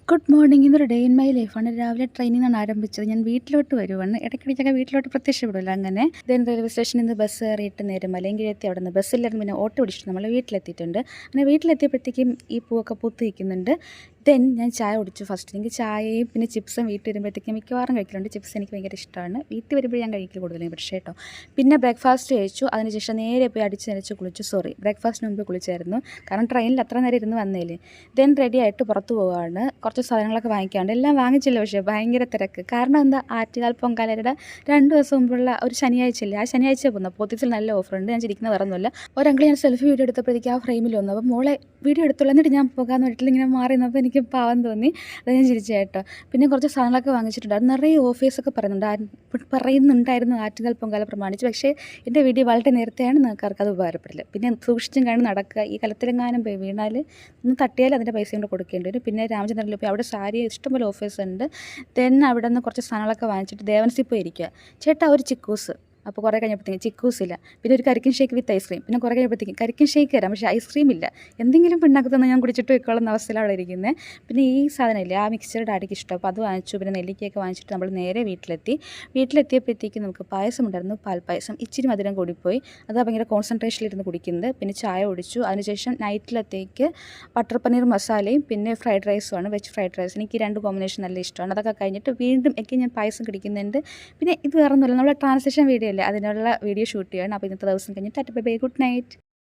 Good morning. ഇന്നൊരു day in my ലൈഫാണ്. രാവിലെ ട്രെയിനിൽ നിന്നാണ് ആരംഭിച്ചത്. ഞാൻ വീട്ടിലോട്ട് വരുവാണ്. ഇടയ്ക്കിടയ്ക്കൊക്കെ വീട്ടിലോട്ട് പ്രത്യക്ഷപ്പെടുമല്ലോ. അങ്ങനെ ദെൻ റെയിൽവേ സ്റ്റേഷനിൽ നിന്ന് ബസ് കയറിയിട്ട് നേരെ മലയങ്കിഴെത്തി. അവിടെ നിന്ന് ബസ്സിലായിരുന്നു, പിന്നെ ഓട്ടോ പിടിച്ചിട്ട് നമ്മൾ വീട്ടിലെത്തിയിട്ടുണ്ട്. അങ്ങനെ വീട്ടിലെത്തിയപ്പോഴത്തേക്കും ഈ പൂവൊക്കെ പൂത്ത് നിൽക്കുന്നുണ്ട്. ദെൻ ഞാൻ ചായ കുടിച്ചു. ഫസ്റ്റ് എനിക്ക് ചായയും പിന്നെ ചിപ്സും വീട്ടിൽ വരുമ്പോഴത്തേക്കും മിക്കവാറും കഴിക്കലുണ്ട്. ചിപ്സ് എനിക്ക് ഭയങ്കര ഇഷ്ടമാണ്. വീട്ടിൽ വരുമ്പോൾ ഞാൻ കഴിക്കൽ കൂടുതലും, പക്ഷേ കേട്ടോ. പിന്നെ ബ്രേക്ക്ഫാസ്റ്റ് കഴിച്ചു. അതിനുശേഷം നേരെ പോയി അടിച്ച് നനച്ച് കുളിച്ചു. ബ്രേക്ക്ഫാസ്റ്റിന് മുമ്പ് കുളിച്ചായിരുന്നു, കാരണം ട്രെയിനിൽ അത്ര നേരം ഇരുന്ന് വന്നേലേ. ദെൻ റെഡി ആയിട്ട് പുറത്ത് പോവുകയാണ്. കുറച്ച് സാധനങ്ങളൊക്കെ വാങ്ങിക്കാണ്ട്, എല്ലാം വാങ്ങിച്ചില്ല, പക്ഷേ ഭയങ്കര തിരക്ക്. കാരണം എന്താ, ആറ്റുകാൽ പൊങ്കാലയുടെ 2 ദിവസം മുമ്പുള്ള ഒരു ശനിയാഴ്ചയില്ലേ, ആ ശനിയാഴ്ച പോകുന്നത്. പോത്തീസിൽ നല്ല ഓഫറുണ്ട്. ഞാൻ ചിരിക്കുന്ന വേറൊന്നുമില്ല. ഒരങ്കിൾ ഞാൻ സെൽഫി വീഡിയോ എടുത്തപ്പോഴത്തേക്ക് ആ ഫ്രെയിമിൽ വന്നു. അപ്പോൾ മോളെ വീഡിയോ എടുത്തോളൂ, എന്നിട്ട് ഞാൻ പോകാമെന്ന് പറഞ്ഞിട്ട് ഇങ്ങനെ മാറി നിന്നപ്പോൾ എനിക്ക് പാവം തോന്നി. അത് ഞാൻ ചിരിച്ചു കേട്ടോ. പിന്നെ കുറച്ച് സാധനങ്ങളൊക്കെ വാങ്ങിച്ചിട്ടുണ്ട്. അത് നിറയെ ഓഫേഴ്സൊക്കെ പറയുന്നുണ്ടായിരുന്നു ആറ്റുകാൽ പൊങ്കാല പ്രമാണിച്ച്. പക്ഷേ എൻ്റെ വീഡിയോ വളരെ നേരത്തെയാണ്, നിങ്ങൾക്കാർക്ക് അത് ഉപകാരപ്പെടില്ല. പിന്നെ സൂക്ഷിച്ചും കാണി നടക്കുക. ഈ കലത്തിലെങ്ങാനും പോയി വീണാൽ ഒന്ന് തട്ടിയാൽ അതിൻ്റെ പൈസയും കൂടെ കൊടുക്കേണ്ടി വരും. പിന്നെ രാമചന്ദ്രനിൽ പോയി അവിടെ സാരി ഇഷ്ടംപോലെ ഓഫേഴ്സ് ഉണ്ട്. ദെൻ അവിടെ നിന്ന് കുറച്ച് സാധനങ്ങളൊക്കെ വാങ്ങിച്ചിട്ട് ദേവൻസി പോയി ഇരിക്കുക. ചേട്ടാ ഒരു ചിക്കൂസ്. അപ്പോൾ കുറേ കഴിഞ്ഞപ്പോഴത്തേക്കും ചിക്കൂസില്ല. പിന്നെ ഒരു കരിക്കിൻ ഷേക്ക് വിത്ത് ഐസ്ക്രീം. പിന്നെ കുറേ കഴിയുമ്പോഴത്തേക്കും കരിക്കിൻ ഷേക്ക് തരാം, പക്ഷേ ഐസ്ക്രീം ഇല്ല. എന്തെങ്കിലും പിണ്ണാക്ക് തന്നെ ഞാൻ കുടിച്ചിട്ട് വെക്കോളുന്ന അവസ്ഥയിലാണ് അവിടെ ഇരിക്കുന്നത്. പിന്നെ ഈ സാധനമില്ല, ആ മിക്സർ ഡാഡിക്ക് ഇഷ്ടം. അപ്പോൾ അത് വാങ്ങിച്ചു. പിന്നെ നെല്ലിക്കയൊക്കെ വാങ്ങിച്ചിട്ട് നമ്മൾ നേരെ വീട്ടിലെത്തിയപ്പോഴത്തേക്കും നമുക്ക് പായസം ഉണ്ടായിരുന്നു, പാൽപ്പായസം. ഇച്ചിരി മധുരം കൂടിപ്പോയി. അത് ഭയങ്കര കോൺസെൻട്രേഷനിലിരുന്ന് കുടിക്കുന്നത്. പിന്നെ ചായ കുടിച്ചു. അതിനുശേഷം നൈറ്റിലത്തേക്ക് ബട്ടർ പനീർ മസാലയും പിന്നെ ഫ്രൈഡ് റൈസുമാണ്, വെജ് ഫ്രൈഡ് റൈസ്. എനിക്ക് 2 കോമ്പിനേഷൻ നല്ല ഇഷ്ടമാണ്. അതൊക്കെ കഴിഞ്ഞിട്ട് വീണ്ടും എനിക്ക് ഞാൻ പായസം കുടിക്കുന്നുണ്ട്. പിന്നെ ഇത് വേറൊന്നുമില്ല, നമ്മുടെ ട്രാൻസാക്ഷൻ വീഡിയോ അല്ലേ, അതിനുള്ള വീഡിയോ ഷൂട്ട് ചെയ്യണം. അപ്പോൾ ഇന്നത്തെ ദിവസം കഴിഞ്ഞിട്ട് ബൈ, ഗുഡ് നൈറ്റ്.